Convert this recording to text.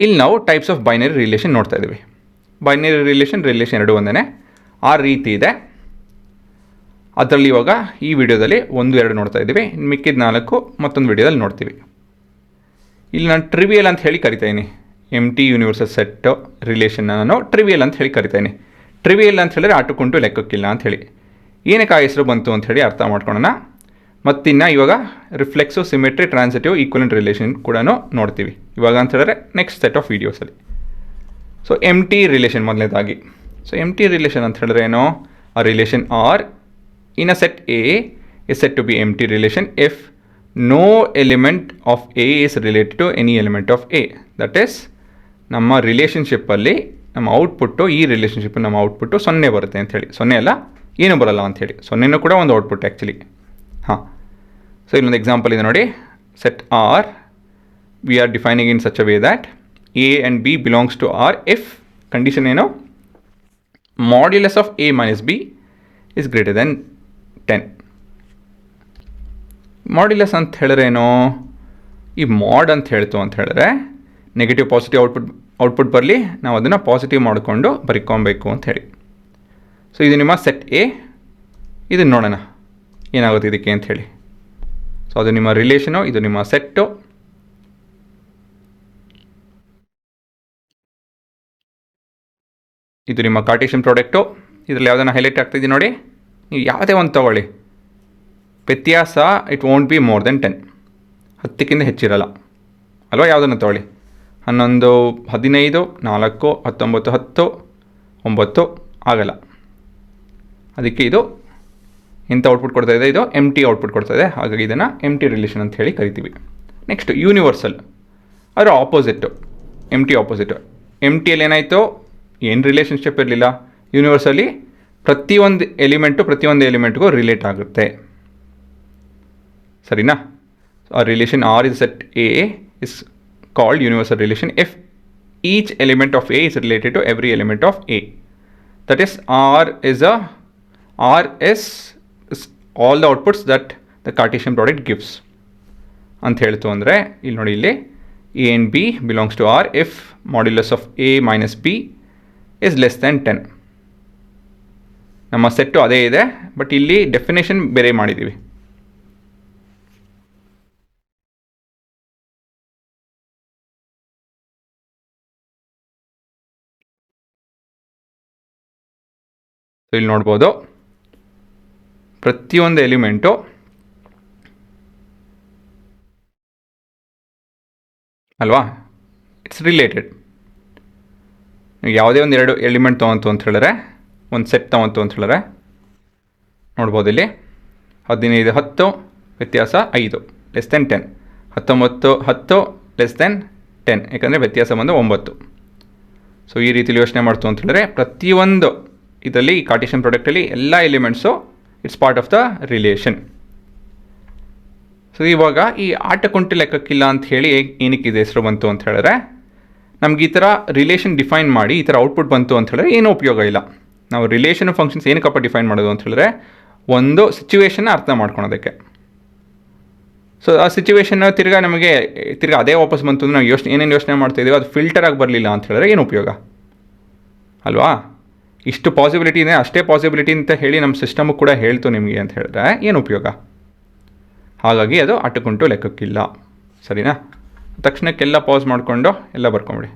ಇಲ್ಲಿ ನಾವು types of binary relation ನೋಡ್ತಾ ಇದ್ದೀವಿ. ಬೈನರಿ ರಿಲೇಷನ್ ಎರಡು ಒಂದೇ, ಆ ರೀತಿ ಇದೆ. ಅದರಲ್ಲಿ ಇವಾಗ ಈ ವಿಡಿಯೋದಲ್ಲಿ 1-2 ನೋಡ್ತಾ ಇದ್ದೀವಿ, ಮಿಕ್ಕಿದ 4 ಮತ್ತೊಂದು ವಿಡಿಯೋದಲ್ಲಿ ನೋಡ್ತೀವಿ. ಇಲ್ಲಿ ನಾನು ಟ್ರಿವಿಯಲ್ ಅಂತ ಹೇಳಿ ಕರಿತಾಯಿನಿ. ಎಂಟಿ ಯೂನಿವರ್ಸಲ್ ಸೆಟ್ ರಿಲೇಷನ್ನ ನಾನು ಟ್ರಿವಿಯಲ್ ಅಂತ ಹೇಳಿ ಕರಿತಾಯಿನಿ. ಟ್ರಿವಿಯಲ್ ಅಂತ ಹೇಳಿದ್ರೆ ಆಟಕ್ಕುಂಟು ಲೆಕ್ಕಕ್ಕಿಲ್ಲ ಅಂತ ಹೇಳಿ. ಏನಕ್ಕೆ ಆ ಹೆಸರು ಬಂತು ಅಂತ ಹೇಳಿ ಅರ್ಥ ಮಾಡ್ಕೊಳ್ಳೋಣ. ಮತ್ತಿನ್ನು ಇವಾಗ reflexive, symmetry, transitive, equivalent relation ಕೂಡ ನೋಡ್ತೀವಿ ಇವಾಗ ಅಂತ ಹೇಳಿದ್ರೆ ನೆಕ್ಸ್ಟ್ ಸೆಟ್ ಆಫ್ ವೀಡಿಯೋಸಲ್ಲಿ. ಸೊ ಎಂಟಿ ರಿಲೇಷನ್ ಮೊದಲನೇದಾಗಿ. ಸೊ ಎಂಟಿ ರಿಲೇಷನ್ ಅಂತ ಹೇಳಿದ್ರೆ ಏನೋ, ಆ relation R in a set A is said to be empty relation if no element of A is related to any element of A. That is, ನಮ್ಮ ರಿಲೇಷನ್ಶಿಪ್ಪಲ್ಲಿ ನಮ್ಮ output, ಈ relationship ನಮ್ಮ output 0 ಬರುತ್ತೆ ಅಂಥೇಳಿ. 0 ಅಲ್ಲ, ಏನೂ ಬರಲ್ಲ ಅಂಥೇಳಿ. 0 ಕೂಡ ಒಂದು ಔಟ್ಪುಟ್ ಆ್ಯಕ್ಚುಲಿ. ಹಾಂ, ಸೊ ಇಲ್ಲೊಂದು ಎಕ್ಸಾಂಪಲ್ ಇದೆ ನೋಡಿ. Set R we are defining in such a way that A and B belongs to R if condition ಏನು, modulus of A minus B is greater than 10. Modulus ಅಂತ ಹೇಳಿದ್ರೆ ಏನೋ, ಈ ಮಾಡ್ ಅಂತ ಹೇಳ್ತು ಅಂತ ಹೇಳಿದ್ರೆ ನೆಗೆಟಿವ್ ಪಾಸಿಟಿವ್ ಔಟ್ಪುಟ್ ಬರಲಿ, ನಾವು ಅದನ್ನು ಪಾಸಿಟಿವ್ ಮಾಡಿಕೊಂಡು ಬರೀಕೊಬೇಕು ಅಂತ ಹೇಳಿ. ಸೊ ಇದು ನಿಮ್ಮ ಸೆಟ್ ಎ. ಇದನ್ನು ನೋಡೋಣ ಏನಾಗುತ್ತೆ ಇದಕ್ಕೆ ಅಂತ ಹೇಳಿ. ಸೊ ಅದು ನಿಮ್ಮ ರಿಲೇಷನು, ಇದು ನಿಮ್ಮ ಸೆಟ್ಟು. ಇದು ನಿಮ್ಮ ಕಾರ್ಟೇಷಿಯನ್ ಪ್ರಾಡಕ್ಟು. ಇದರಲ್ಲಿ ಯಾವುದನ್ನು ಹೈಲೈಟ್ ಆಗ್ತಿದೆ ನೋಡಿ. ನೀವು ಯಾವುದೇ ಒಂದು ತೊಗೊಳ್ಳಿ, ವ್ಯತ್ಯಾಸ it won't be more than 10, 10ಕ್ಕಿಂತ ಹೆಚ್ಚಿರಲ್ಲ ಅಲ್ವಾ. ಯಾವುದನ್ನು ತೊಗೊಳ್ಳಿ, 11, 15, 4, 19, 10, 9 ಆಗಲ್ಲ. ಅದಕ್ಕೆ ಇದು ಎಂಥ ಔಟ್ಪುಟ್ ಕೊಡ್ತಾ ಇದೆ, ಇದು ಎಂಟಿ ಔಟ್ಪುಟ್ ಕೊಡ್ತಾ ಇದೆ. ಹಾಗಾಗಿ ಇದನ್ನು ಎಂಟಿ ರಿಲೇಷನ್ ಅಂತ ಹೇಳಿ ಕರಿತೀವಿ. ನೆಕ್ಸ್ಟ್ ಯೂನಿವರ್ಸಲ್, ಅದರ ಆಪೋಸಿಟ್ಟು, ಎಂಟಿ ಆಪೋಸಿಟು. ಎಂಟಿಯಲ್ಲಿ ಏನಾಯಿತು, ಏನು ರಿಲೇಷನ್ಶಿಪ್ ಇರಲಿಲ್ಲ. ಯೂನಿವರ್ಸಲ್ಲಿ ಪ್ರತಿಯೊಂದು ಎಲಿಮೆಂಟ್ಗೂ ರಿಲೇಟ್ ಆಗುತ್ತೆ, ಸರಿನಾ. ಆ relation R is set A is called universal relation if each element of A is related to every element of A. That is R is all the outputs that the cartesian product gives ಅಂತ ಹೇಳ್ತು. ಅಂದರೆ ಇಲ್ಲಿ ನೋಡಿ, ಇಲ್ಲಿ A and B belongs to R if modulus of A minus B is less than 10. ನಮ್ಮ set ಅದೇ ಇದೆ, but ಇಲ್ಲಿ ಡೆಫಿನೇಷನ್ ಬೇರೆ ಮಾಡಿದ್ದೀವಿ. ಸೊ ಇಲ್ಲಿ ನೋಡ್ಬೋದು, ಪ್ರತಿಯೊಂದು ಎಲಿಮೆಂಟು ಅಲ್ವಾ, ಇಟ್ಸ್ ರಿಲೇಟೆಡ್. ಯಾವುದೇ ಒಂದು 2 ಎಲಿಮೆಂಟ್ ತೊಗೊಂತು ಅಂತ ಹೇಳಿದ್ರೆ, ಒಂದು ಸೆಟ್ ತೊಗೊಂತು ಅಂತ ಹೇಳಿದ್ರೆ ನೋಡ್ಬೋದು ಇಲ್ಲಿ 15, 10 ವ್ಯತ್ಯಾಸ 5 ಲೆಸ್ ದೆನ್ 10, 19, 10 ಲೆಸ್ ದೆನ್ 10, ಯಾಕಂದರೆ ವ್ಯತ್ಯಾಸ ಬಂದು 9. ಸೊ ಈ ರೀತಿಲಿ ಯೋಚನೆ ಮಾಡ್ತು ಅಂತ ಹೇಳಿದ್ರೆ ಪ್ರತಿಯೊಂದು ಇದರಲ್ಲಿ ಈ ಕಾರ್ಟೇಷಿಯನ್ ಪ್ರಾಡಕ್ಟಲ್ಲಿ ಎಲ್ಲ elements it's part of the relation. So ಇವಾಗ ಈ ಆಟಕ್ಕುಂಟು ಲೆಕ್ಕಕ್ಕಿಲ್ಲ ಅಂತ ಹೇಳಿ ಏನಕ್ಕೆ ಇದು ಹೆಸರು ಬಂತು ಅಂತ ಹೇಳಿದ್ರೆ, ನಮ್ಗೆ ಈ ಥರ ರಿಲೇಷನ್ ಡಿಫೈನ್ ಮಾಡಿ ಈ ಥರ ಔಟ್ಪುಟ್ ಬಂತು ಅಂತ ಹೇಳಿದ್ರೆ ಏನೂ ಉಪಯೋಗ ಇಲ್ಲ. ನಾವು ರಿಲೇಷನ್ ಫಂಕ್ಷನ್ಸ್ ಏನಕ್ಕಪ್ಪ ಡಿಫೈನ್ ಮಾಡೋದು ಅಂತ ಹೇಳಿದ್ರೆ, ಒಂದು ಸಿಚುವೇಷನ್ನ ಅರ್ಥ ಮಾಡ್ಕೊಳೋದಕ್ಕೆ. ಸೊ ಆ ಸಿಚುವೇಷನ್ನ ನಮಗೆ ತಿರ್ಗಾ ಅದೇ ವಾಪಸ್ ಬಂತು ಅಂದರೆ ನಾವು ಏನೇನು ಯೋಚನೆ ಮಾಡ್ತಾಯಿದ್ದೀವಿ ಅದು ಫಿಲ್ಟರ್ ಆಗಿ ಬರಲಿಲ್ಲ ಅಂತ ಹೇಳಿದ್ರೆ ಏನು ಉಪಯೋಗ ಅಲ್ವಾ. ಇಷ್ಟು ಪಾಸಿಬಿಲಿಟಿ ಇದೆ, ಅಷ್ಟೇ ಪಾಸಿಬಿಲಿಟಿ ಅಂತ ಹೇಳಿ ನಮ್ಮ ಸಿಸ್ಟಮು ಕೂಡ ಹೇಳ್ತು ನಿಮಗೆ ಅಂತ ಹೇಳಿದ್ರೆ ಏನು ಉಪಯೋಗ. ಹಾಗಾಗಿ ಅದು ಆಟಕ್ಕುಂಟು ಲೆಕ್ಕಕ್ಕಿಲ್ಲ, ಸರಿನಾ. ತಕ್ಷಣಕ್ಕೆಲ್ಲ ಪಾಸ್ ಮಾಡಿಕೊಂಡು ಎಲ್ಲ ಬರ್ಕೊಂಬಿಡಿ.